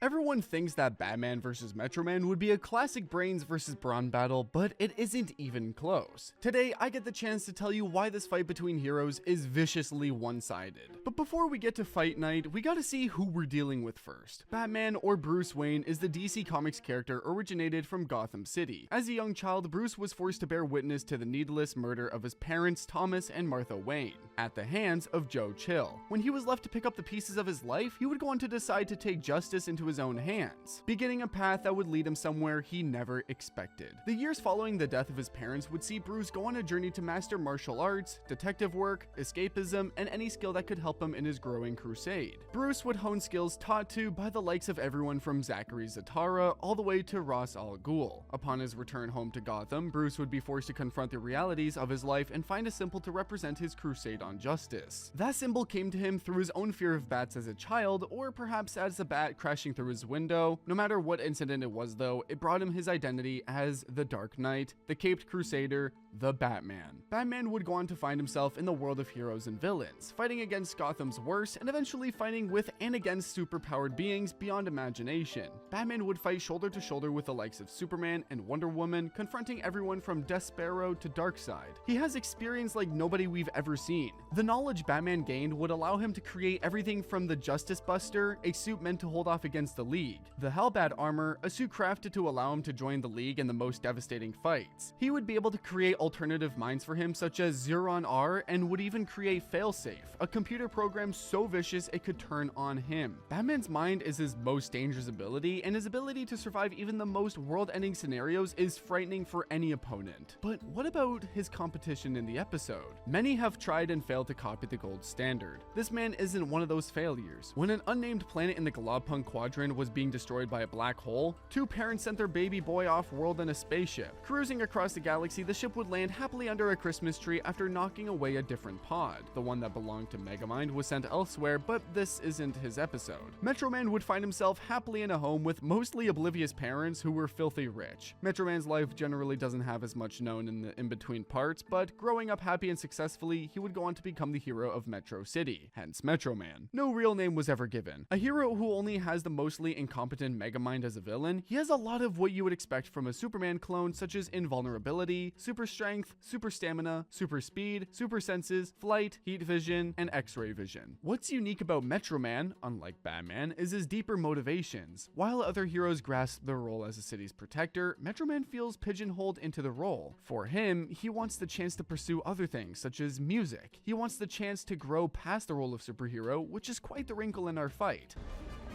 Everyone thinks that Batman vs. Metro Man would be a classic brains versus brawn battle, but it isn't even close. Today, I get the chance to tell you why this fight between heroes is viciously one-sided. But before we get to fight night, we gotta see who we're dealing with first. Batman, or Bruce Wayne, is the DC Comics character originated from Gotham City. As a young child, Bruce was forced to bear witness to the needless murder of his parents, Thomas and Martha Wayne, at the hands of Joe Chill. When he was left to pick up the pieces of his life, he would go on to decide to take justice into his own hands, beginning a path that would lead him somewhere he never expected. The years following the death of his parents would see Bruce go on a journey to master martial arts, detective work, escapism, and any skill that could help him in his growing crusade. Bruce would hone skills taught to by the likes of everyone from Zachary Zatara all the way to Ra's al Ghul. Upon his return home to Gotham, Bruce would be forced to confront the realities of his life and find a symbol to represent his crusade on justice. That symbol came to him through his own fear of bats as a child, or perhaps as a bat crashing through his window. No matter what incident it was though, it brought him his identity as the Dark Knight, the Caped Crusader, the Batman. Batman would go on to find himself in the world of heroes and villains, fighting against Gotham's worst and eventually fighting with and against superpowered beings beyond imagination. Batman would fight shoulder to shoulder with the likes of Superman and Wonder Woman, confronting everyone from Despero to Darkseid. He has experience like nobody we've ever seen. The knowledge Batman gained would allow him to create everything from the Justice Buster, a suit meant to hold off against the League, the Hellbat armor, a suit crafted to allow him to join the League in the most devastating fights. He would be able to create alternative minds for him such as Zeron R, and would even create Failsafe, a computer program so vicious it could turn on him. Batman's mind is his most dangerous ability, and his ability to survive even the most world-ending scenarios is frightening for any opponent. But what about his competition in the episode? Many have tried and failed to copy the gold standard. This man isn't one of those failures. When an unnamed planet in the Galapung Quadrant was being destroyed by a black hole, two parents sent their baby boy off-world in a spaceship. Cruising across the galaxy, the ship would land happily under a Christmas tree after knocking away a different pod. The one that belonged to Megamind was sent elsewhere, but this isn't his episode. Metro Man would find himself happily in a home with mostly oblivious parents who were filthy rich. Metro Man's life generally doesn't have as much known in the in-between parts, but growing up happy and successfully, he would go on to become the hero of Metro City, hence Metro Man. No real name was ever given. A hero who only has the mostly incompetent Megamind as a villain, he has a lot of what you would expect from a Superman clone, such as invulnerability, super strength, super stamina, super speed, super senses, flight, heat vision, and X-ray vision. What's unique about Metro Man, unlike Batman, is his deeper motivations. While other heroes grasp the role as a city's protector, Metro Man feels pigeonholed into the role. For him, he wants the chance to pursue other things, such as music. He wants the chance to grow past the role of superhero, which is quite the wrinkle in our fight.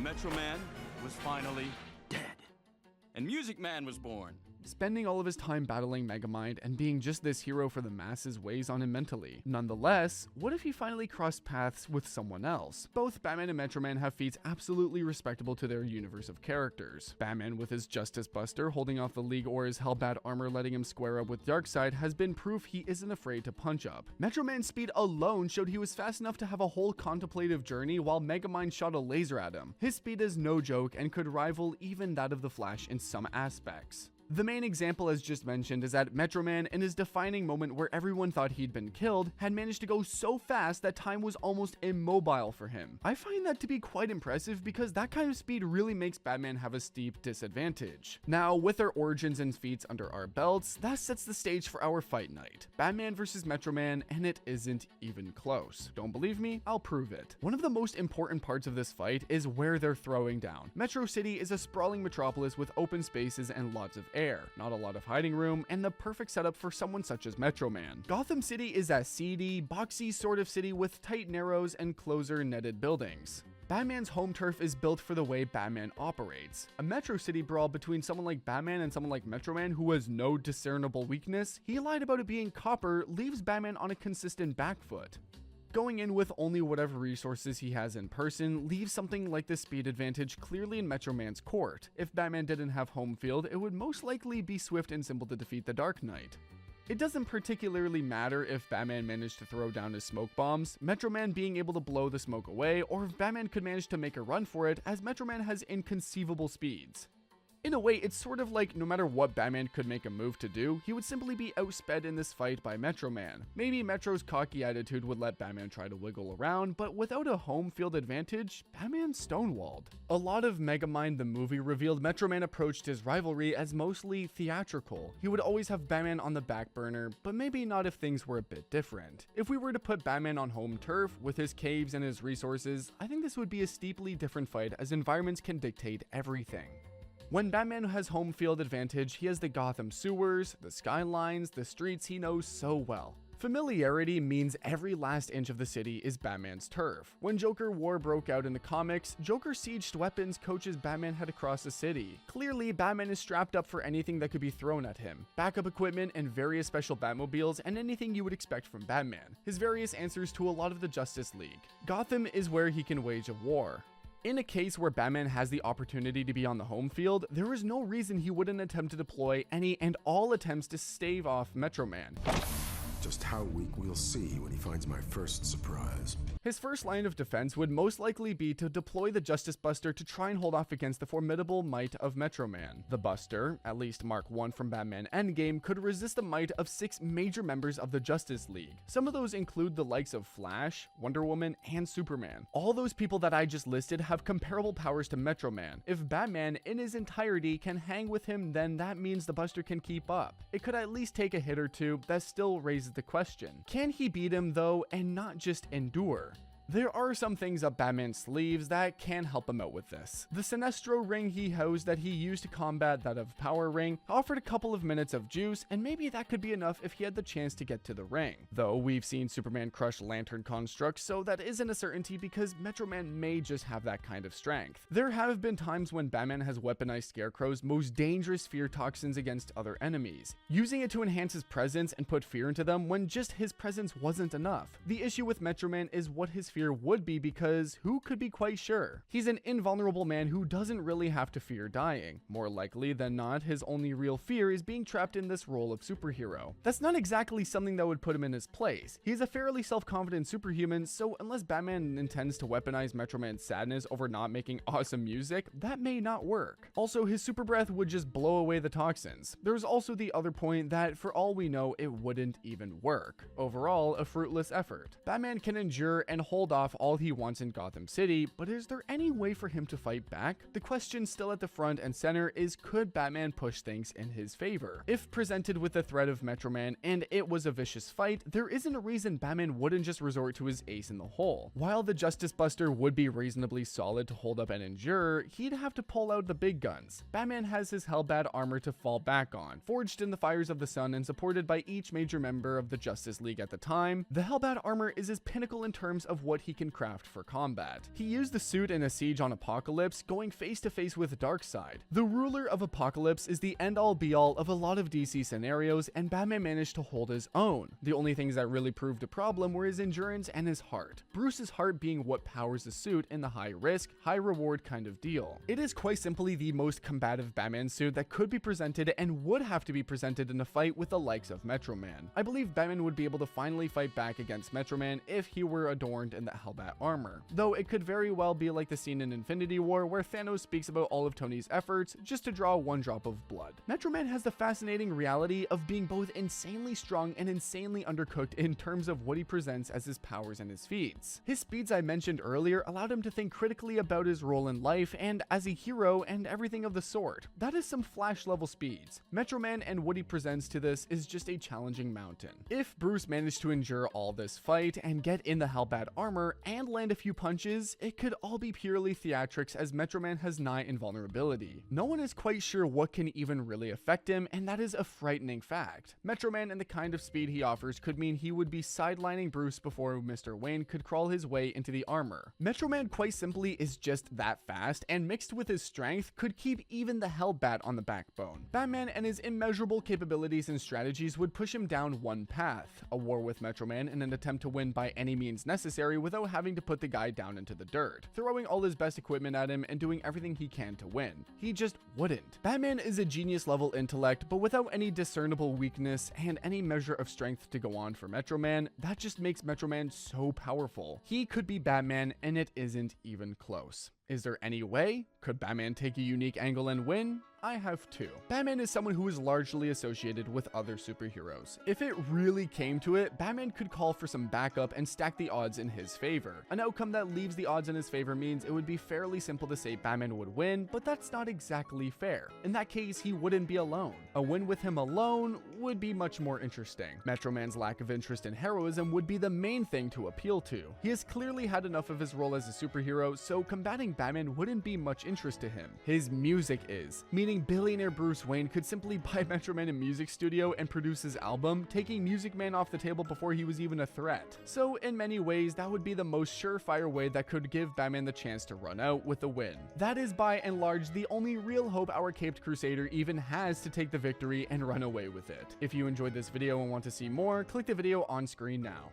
Metro Man was finally dead, and Music Man was born. Spending all of his time battling Megamind and being just this hero for the masses weighs on him mentally. Nonetheless, what if he finally crossed paths with someone else? Both Batman and Metro Man have feats absolutely respectable to their universe of characters. Batman with his Justice Buster holding off the League, or his Hellbat armor letting him square up with Darkseid, has been proof he isn't afraid to punch up. Metro Man's speed alone showed he was fast enough to have a whole contemplative journey while Megamind shot a laser at him. His speed is no joke and could rival even that of the Flash in some aspects. The main example, as just mentioned, is that Metro Man, in his defining moment where everyone thought he'd been killed, had managed to go so fast that time was almost immobile for him. I find that to be quite impressive because that kind of speed really makes Batman have a steep disadvantage. Now, with our origins and feats under our belts, that sets the stage for our fight night. Batman versus Metro Man, and it isn't even close. Don't believe me? I'll prove it. One of the most important parts of this fight is where they're throwing down. Metro City is a sprawling metropolis with open spaces and lots of air, not a lot of hiding room, and the perfect setup for someone such as Metro Man. Gotham City is a seedy, boxy sort of city with tight narrows and closer netted buildings. Batman's home turf is built for the way Batman operates. A Metro City brawl between someone like Batman and someone like Metro Man who has no discernible weakness, he lied about it being copper, leaves Batman on a consistent back foot. Going in with only whatever resources he has in person leaves something like the speed advantage clearly in Metro Man's court. If Batman didn't have home field, it would most likely be swift and simple to defeat the Dark Knight. It doesn't particularly matter if Batman managed to throw down his smoke bombs, Metro Man being able to blow the smoke away, or if Batman could manage to make a run for it, as Metro Man has inconceivable speeds. In a way, it's sort of like no matter what Batman could make a move to do, he would simply be outsped in this fight by Metro Man. Maybe Metro's cocky attitude would let Batman try to wiggle around, but without a home field advantage, Batman's stonewalled. A lot of Megamind the movie revealed Metro Man approached his rivalry as mostly theatrical. He would always have Batman on the back burner, but maybe not if things were a bit different. If we were to put Batman on home turf, with his caves and his resources, I think this would be a steeply different fight as environments can dictate everything. When Batman has home field advantage, he has the Gotham sewers, the skylines, the streets he knows so well. Familiarity means every last inch of the city is Batman's turf. When Joker War broke out in the comics, Joker sieged weapons coaches Batman had across the city. Clearly, Batman is strapped up for anything that could be thrown at him. Backup equipment and various special Batmobiles and anything you would expect from Batman. His various answers to a lot of the Justice League. Gotham is where he can wage a war. In a case where Batman has the opportunity to be on the home field, there is no reason he wouldn't attempt to deploy any and all attempts to stave off Metro Man. Just how weak we'll see when he finds my first surprise. His first line of defense would most likely be to deploy the Justice Buster to try and hold off against the formidable might of Metro Man. The Buster, at least Mark 1 from Batman Endgame, could resist the might of 6 major members of the Justice League. Some of those include the likes of Flash, Wonder Woman, and Superman. All those people that I just listed have comparable powers to Metro Man. If Batman in his entirety can hang with him, then that means the Buster can keep up. It could at least take a hit or two. That still raises the question. Can he beat him though, and not just endure? There are some things up Batman's sleeves that can help him out with this. The Sinestro ring he housed that he used to combat that of Power Ring offered a couple of minutes of juice, and maybe that could be enough if he had the chance to get to the ring. Though we've seen Superman crush lantern constructs, so that isn't a certainty because Metro Man may just have that kind of strength. There have been times when Batman has weaponized Scarecrow's most dangerous fear toxins against other enemies, using it to enhance his presence and put fear into them when just his presence wasn't enough. The issue with Metro Man is what his fear would be, because who could be quite sure? He's an invulnerable man who doesn't really have to fear dying. More likely than not, his only real fear is being trapped in this role of superhero. That's not exactly something that would put him in his place. He's a fairly self-confident superhuman, so unless Batman intends to weaponize Metro Man's sadness over not making awesome music, that may not work. Also, his super breath would just blow away the toxins. There's also the other point that for all we know, it wouldn't even work. Overall, a fruitless effort. Batman can endure and hold off all he wants in Gotham City, but is there any way for him to fight back? The question still at the front and center is, could Batman push things in his favor? If presented with the threat of Metro Man and it was a vicious fight, there isn't a reason Batman wouldn't just resort to his ace in the hole. While the Justice Buster would be reasonably solid to hold up and endure, he'd have to pull out the big guns. Batman has his Hellbat armor to fall back on, forged in the fires of the sun and supported by each major member of the Justice League at the time. The Hellbat armor is his pinnacle in terms of what he can craft for combat. He used the suit in a siege on Apokolips, going face to face with Darkseid. The ruler of Apokolips is the end-all be-all of a lot of DC scenarios, and Batman managed to hold his own. The only things that really proved a problem were his endurance and his heart. Bruce's heart being what powers the suit in the high-risk, high-reward kind of deal. It is quite simply the most combative Batman suit that could be presented and would have to be presented in a fight with the likes of Metro Man. I believe Batman would be able to finally fight back against Metro Man if he were adorned in the Hellbat armor, though it could very well be like the scene in Infinity War where Thanos speaks about all of Tony's efforts just to draw one drop of blood. Metro Man has the fascinating reality of being both insanely strong and insanely undercooked in terms of what he presents as his powers and his feats. His speeds I mentioned earlier allowed him to think critically about his role in life and as a hero and everything of the sort. That is some Flash level speeds. Metro Man and what he presents to this is just a challenging mountain. If Bruce managed to endure all this fight and get in the Hellbat armor and land a few punches, it could all be purely theatrics as Metro Man has nigh invulnerability. No one is quite sure what can even really affect him, and that is a frightening fact. Metro Man and the kind of speed he offers could mean he would be sidelining Bruce before Mr. Wayne could crawl his way into the armor. Metro Man quite simply is just that fast, and mixed with his strength could keep even the Hellbat on the backbone. Batman and his immeasurable capabilities and strategies would push him down one path: a war with Metro Man in an attempt to win by any means necessary without having to put the guy down into the dirt, throwing all his best equipment at him and doing everything he can to win. He just wouldn't. Batman is a genius level intellect, but without any discernible weakness and any measure of strength to go on for Metro Man. That just makes Metro Man so powerful. He could be Batman, and it isn't even close. Is there any way? Could Batman take a unique angle and win? I have two. Batman is someone who is largely associated with other superheroes. If it really came to it, Batman could call for some backup and stack the odds in his favor. An outcome that leaves the odds in his favor means it would be fairly simple to say Batman would win, but that's not exactly fair. In that case, he wouldn't be alone. A win with him alone would be much more interesting. Metro Man's lack of interest in heroism would be the main thing to appeal to. He has clearly had enough of his role as a superhero, so combating Batman wouldn't be much interest to him. His music is, meaning billionaire Bruce Wayne could simply buy Metro Man a music studio and produce his album, taking Music Man off the table before he was even a threat. So in many ways, that would be the most surefire way that could give Batman the chance to run out with a win. That is by and large the only real hope our Caped Crusader even has to take the victory and run away with it. If you enjoyed this video and want to see more, click the video on screen now.